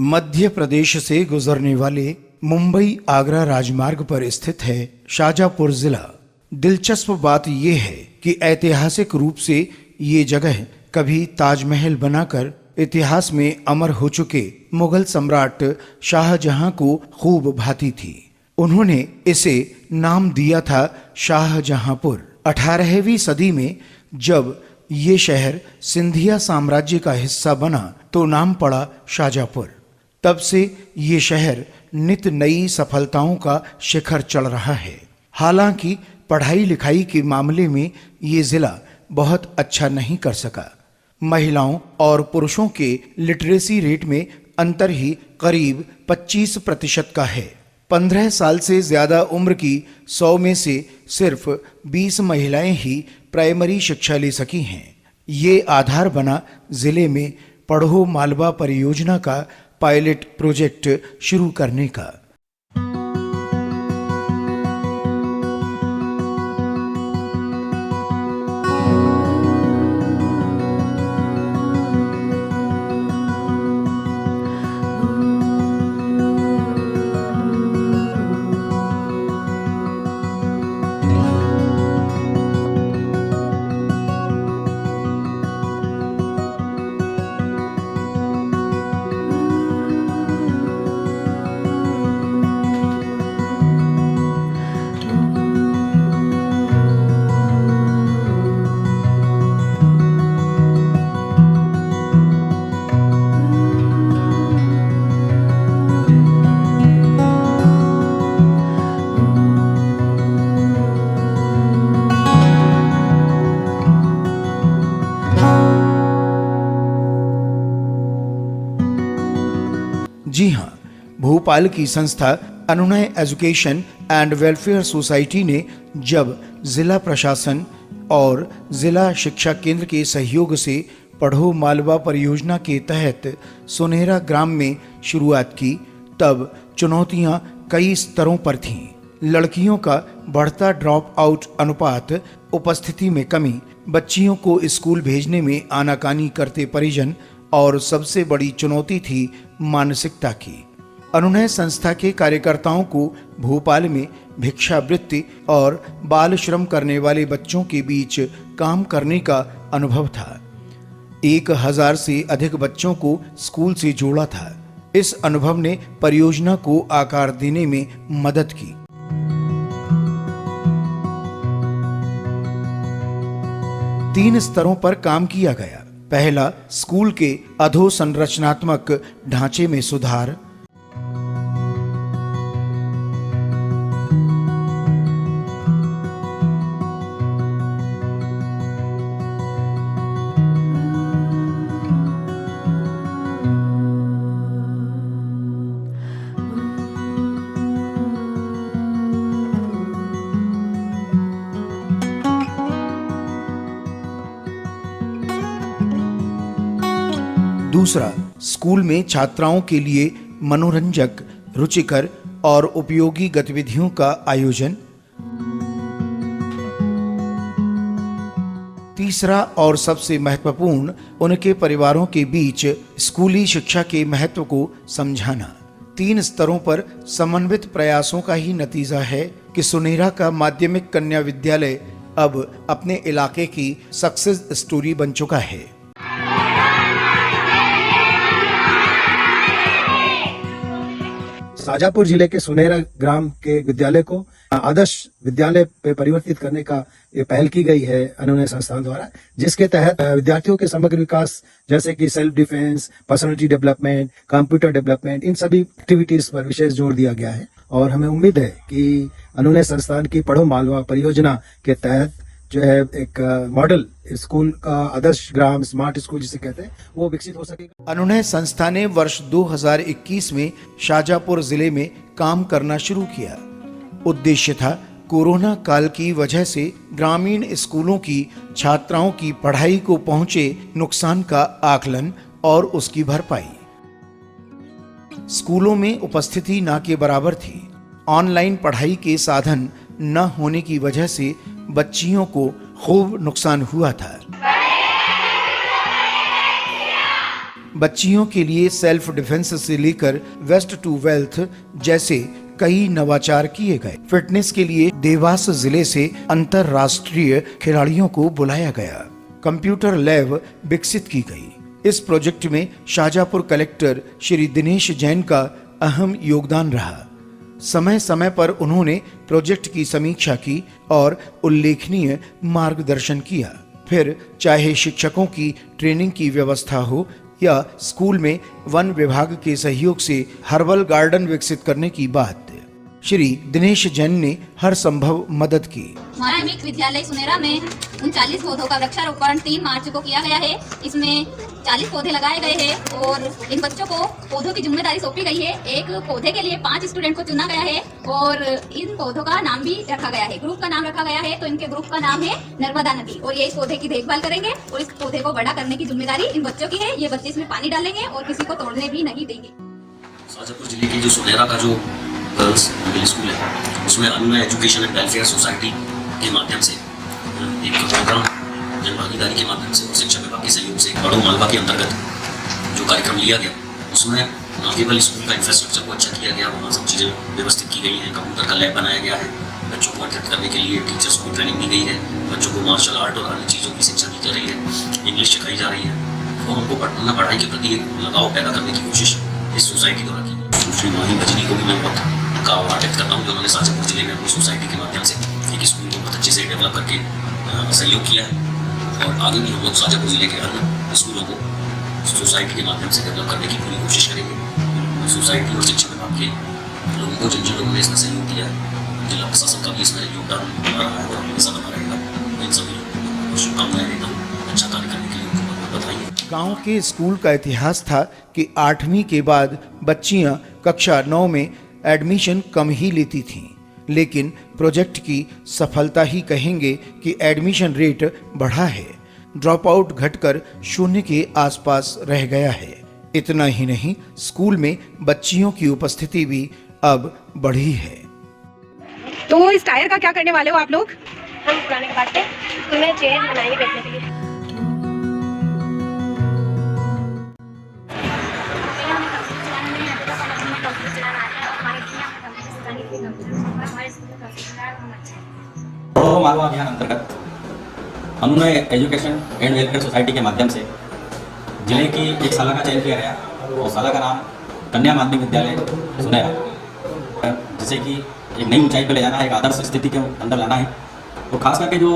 मध्य प्रदेश से गुजरने वाले मुंबई आगरा राजमार्ग पर स्थित है शाजापुर जिला। दिलचस्प बात यह है कि ऐतिहासिक रूप से ये जगह कभी ताजमहल बनाकर इतिहास में अमर हो चुके मुगल सम्राट शाहजहां को खूब भाती थी। उन्होंने इसे नाम दिया था शाहजहांपुर। 18वीं सदी में जब ये शहर सिंधिया साम्राज्य का हिस्सा बना तो नाम पड़ा शाजापुर। तब से ये शहर नित नई सफलताओं का शिखर चढ़ रहा है। हालांकि पढ़ाई लिखाई के मामले में ये जिला बहुत अच्छा नहीं कर सका। महिलाओं और पुरुषों के लिटरेसी रेट में अंतर ही करीब 25% का है। 15 साल से ज्यादा उम्र की 100 में से सिर्फ 20 महिलाएं ही प्राइमरी शिक्षा ले सकी हैं। ये आधार बना जिले में पढ़ो मालवा परियोजना का पायलट प्रोजेक्ट शुरू करने का। जी हाँ, भोपाल की संस्था अनुनय एजुकेशन एंड वेलफेयर सोसाइटी ने जब जिला प्रशासन और जिला शिक्षा केंद्र के सहयोग से पढ़ो मालवा परियोजना के तहत सुनहरा ग्राम में शुरुआत की, तब चुनौतियां कई स्तरों पर थीं। लड़कियों का बढ़ता ड्रॉप आउट अनुपात, उपस्थिति में कमी, बच्चियों को स्कूल भेजने में आनाकानी करते परिजन और सबसे बड़ी चुनौती थी मानसिकता की। अनुनय संस्था के कार्यकर्ताओं को भोपाल में भिक्षावृत्ति और बाल श्रम करने वाले बच्चों के बीच काम करने का अनुभव था। 1000 से अधिक बच्चों को स्कूल से जोड़ा था। इस अनुभव ने परियोजना को आकार देने में मदद की। तीन स्तरों पर काम किया गया। पहला, स्कूल के अधोसंरचनात्मक ढांचे में सुधार। दूसरा, स्कूल में छात्राओं के लिए मनोरंजक, रुचिकर और उपयोगी गतिविधियों का आयोजन। तीसरा और सबसे महत्वपूर्ण, उनके परिवारों के बीच स्कूली शिक्षा के महत्व को समझाना। 3 स्तरों पर समन्वित प्रयासों का ही नतीजा है कि सुनहरा का माध्यमिक कन्या विद्यालय अब अपने इलाके की सक्सेस स्टोरी बन चुका है। शाजापुर जिले के सुनहरा ग्राम के विद्यालय को आदर्श विद्यालय पे परिवर्तित करने का ये पहल की गई है अनुनय संस्थान द्वारा, जिसके तहत विद्यार्थियों के समग्र विकास जैसे कि self defence, personality development, computer development, इन सभी एक्टिविटीज पर विशेष जोर दिया गया है। और हमें उम्मीद है कि अनुनय संस्थान की पढ़ो मालवा परियोजना के तहत जो है एक मॉडल स्कूल का आदर्श ग्राम स्मार्ट स्कूल जिसे कहते हैं वो विकसित हो सकेगा। अनुनय संस्था ने वर्ष 2021 में शाजापुर जिले में काम करना शुरू किया। उद्देश्य था कोरोना काल की वजह से ग्रामीण स्कूलों की छात्राओं की पढ़ाई को पहुंचे नुकसान का आकलन और उसकी भरपाई। स्कूलों में उपस्थिति न के बराबर थी। ऑनलाइन पढ़ाई के साधन न होने की वजह से बच्चियों को खूब नुकसान हुआ था। बच्चियों के लिए सेल्फ डिफेंस से लेकर वेस्ट टू वेल्थ जैसे कई नवाचार किए गए। फिटनेस के लिए देवास जिले से अंतरराष्ट्रीय खिलाड़ियों को बुलाया गया। कंप्यूटर लैब विकसित की गई। इस प्रोजेक्ट में शाजापुर कलेक्टर श्री दिनेश जैन का अहम योगदान रहा। समय समय पर उन्होंने प्रोजेक्ट की समीक्षा की और उल्लेखनीय मार्गदर्शन किया। फिर चाहे शिक्षकों की ट्रेनिंग की व्यवस्था हो या स्कूल में वन विभाग के सहयोग से हर्बल गार्डन विकसित करने की बात, श्री दिनेश जैन ने हर संभव मदद की। माध्यमिक विद्यालय सुनेरा में 39 पौधों का वृक्षारोपण 3 मार्च को किया गया है। इसमें 40 पौधे लगाए गए हैं और इन बच्चों को पौधों की जिम्मेदारी सौंपी गई है। एक पौधे के लिए 5 स्टूडेंट को चुना गया है और इन पौधों का नाम भी रखा गया है, ग्रुप का नाम रखा गया है। तो इनके ग्रुप का नाम है नर्मदा नदी और ये इस पौधे की देखभाल करेंगे और इस पौधे को बड़ा करने की जिम्मेदारी इन बच्चों की है। ये बच्चे इसमें पानी डालेंगे और किसी को तोड़ने भी नहीं देंगे। शाजापुर जिले की जो सुनेरा का जो गर्ल्स मिडिल स्कूल है उसमें अनुनय एजुकेशन एंड वेलफेयर सोसाइटी के माध्यम से एक प्रोग्राम जन भागीदारी के माध्यम से और शिक्षा विभाग के सहयोग से पढ़ो मालवा के अंतर्गत जो कार्यक्रम लिया गया उसमें न केवल स्कूल का इंफ्रास्ट्रक्चर को अच्छा किया गया, वहाँ सब चीज़ें व्यवस्थित की गई हैं। कंप्यूटर का लैब बनाया गया है। बच्चों को अध्ययन करने के लिए टीचर्स को ट्रेनिंग दी गई है। बच्चों को मार्शल आर्ट और अन्य चीज़ों की शिक्षा दी जा रही है। इंग्लिश सिखाई जा रही है और उनको पढ़ाई के प्रति एक लगाव पैदा करने की कोशिश इस सोसाइटी द्वारा की गई। श्री माही बजनी को भी मैं बहुत का आभार व्यक्त करता हूँ जो उन्होंने शाजापुर जिले में अपनी सोसाइटी के माध्यम से एक स्कूल को बहुत अच्छे से डेवलप करके सहयोग किया है और आगे भी हम लोग शाजापुर जिले के अन्य स्कूलों को सोसाइटी के माध्यम से डेवलप करने की पूरी कोशिश करेंगे। सोसाइटी और शिक्षा विभाग के लोगों को जिन जिन लोगों ने इसमें सहयोग दिया है, जिला प्रशासन का भी इसमें योगदान रहा है और हमेशा बना रहेगा। इन सभी लोगों को शुभकामनाएं देता हूँ। अच्छा कार्य करने के लिए उनको बहुत बधाई। गांव के स्कूल का इतिहास था कि 8वीं के बाद बच्चियां कक्षा 9 में एडमिशन कम ही लेती थीं, लेकिन प्रोजेक्ट की सफलता ही कहेंगे कि एडमिशन रेट बढ़ा है। ड्रॉप आउट घटकर 0 के आसपास रह गया है। इतना ही नहीं, स्कूल में बच्चियों की उपस्थिति भी अब बढ़ी है। तो इस टायर का क्या करने वाले हो आप लोग? हम पुराने कबाड़ से स्कूल में चेयर बनाएंगे बैठने के लिए। पढ़ो मालवा अभियान अंतर्गत अनुनय एजुकेशन एंड वेलफेयर सोसाइटी के माध्यम से जिले की एक शाला का चयन किया गया और शाला का नाम कन्या माध्यमिक विद्यालय सुनेरा, जिसे कि एक नई ऊंचाई पर ले जाना है, एक आदर्श स्थिति के अंदर लाना है। तो खास करके जो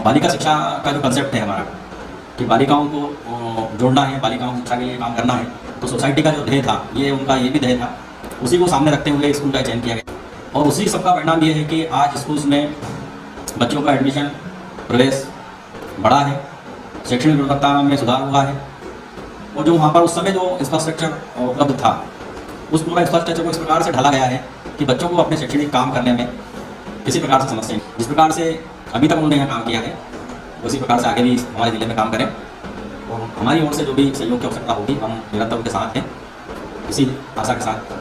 बालिका शिक्षा का जो कंसेप्ट है हमारा कि बालिकाओं को जोड़ना है, बालिकाओं की शिक्षा के लिए काम करना है, तो सोसाइटी का जो ध्येय था ये उनका ये भी ध्येय था, उसी को सामने रखते हुए स्कूल का चयन किया गया। और उसी सबका परिणाम ये है कि आज स्कूल्स में बच्चों का एडमिशन प्रवेश बढ़ा है, शैक्षणिक गुणवत्ता में सुधार हुआ है और जो वहाँ पर उस समय जो इंफ्रास्ट्रक्चर उपलब्ध था उस पूरा इंफ्रास्ट्रक्चर को इस प्रकार से ढाला गया है कि बच्चों को अपने शैक्षणिक काम करने में किसी प्रकार से समस्या नहीं। जिस प्रकार से अभी तक उन्होंने यहाँ काम किया है उसी प्रकार से आगे भी हमारे जिले में काम करें और हमारी ओर से जो भी सहयोग की आवश्यकता होगी हम निरंतर उनके साथ हैं, इसी आशा के साथ।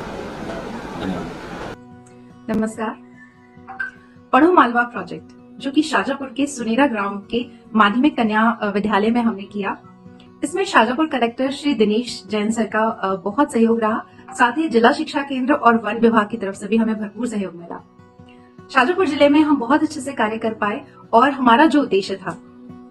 धन्यवाद। नमस्कार। पढ़ो मालवा प्रोजेक्ट जो कि शाजापुर के सुनेरा ग्राम के माध्यमिक कन्या विद्यालय में हमने किया, इसमें शाजापुर कलेक्टर श्री दिनेश जैन सर का बहुत सहयोग रहा। साथ ही जिला शिक्षा केंद्र और वन विभाग की तरफ से भी हमें भरपूर सहयोग मिला। शाजापुर जिले में हम बहुत अच्छे से कार्य कर पाए और हमारा जो उद्देश्य था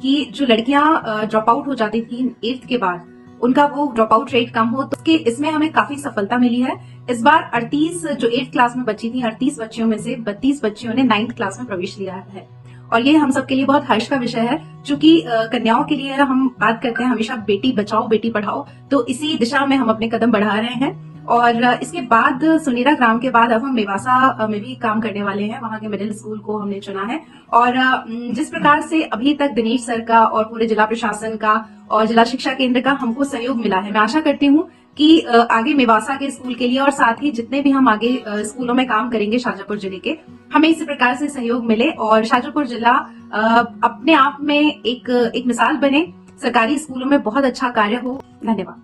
कि जो लड़कियां ड्रॉप आउट हो जाती थी 8th के बाद, उनका वो ड्रॉप आउट रेट कम हो, तो इसमें हमें काफी सफलता मिली है। इस बार 38 जो 8th क्लास में बच्ची थी, 38 बच्चियों में से 32 बच्चियों ने 9th क्लास में प्रवेश लिया है और ये हम सबके लिए बहुत हर्ष का विषय है। चूंकि कन्याओं के लिए हम बात करते हैं हमेशा बेटी बचाओ बेटी पढ़ाओ, तो इसी दिशा में हम अपने कदम बढ़ा रहे हैं। और इसके बाद सुनेरा ग्राम के बाद अब हम मेवासा में भी काम करने वाले हैं। वहां के मिडिल स्कूल को हमने चुना है और जिस प्रकार से अभी तक दिनेश सर का और पूरे जिला प्रशासन का और जिला शिक्षा केंद्र का हमको सहयोग मिला है, मैं आशा करती हूँ कि आगे मेवासा के स्कूल के लिए और साथ ही जितने भी हम आगे स्कूलों में काम करेंगे शाजापुर जिले के, हमें इसी प्रकार से सहयोग मिले और शाजापुर जिला अपने आप में एक मिसाल बने, सरकारी स्कूलों में बहुत अच्छा कार्य हो। धन्यवाद।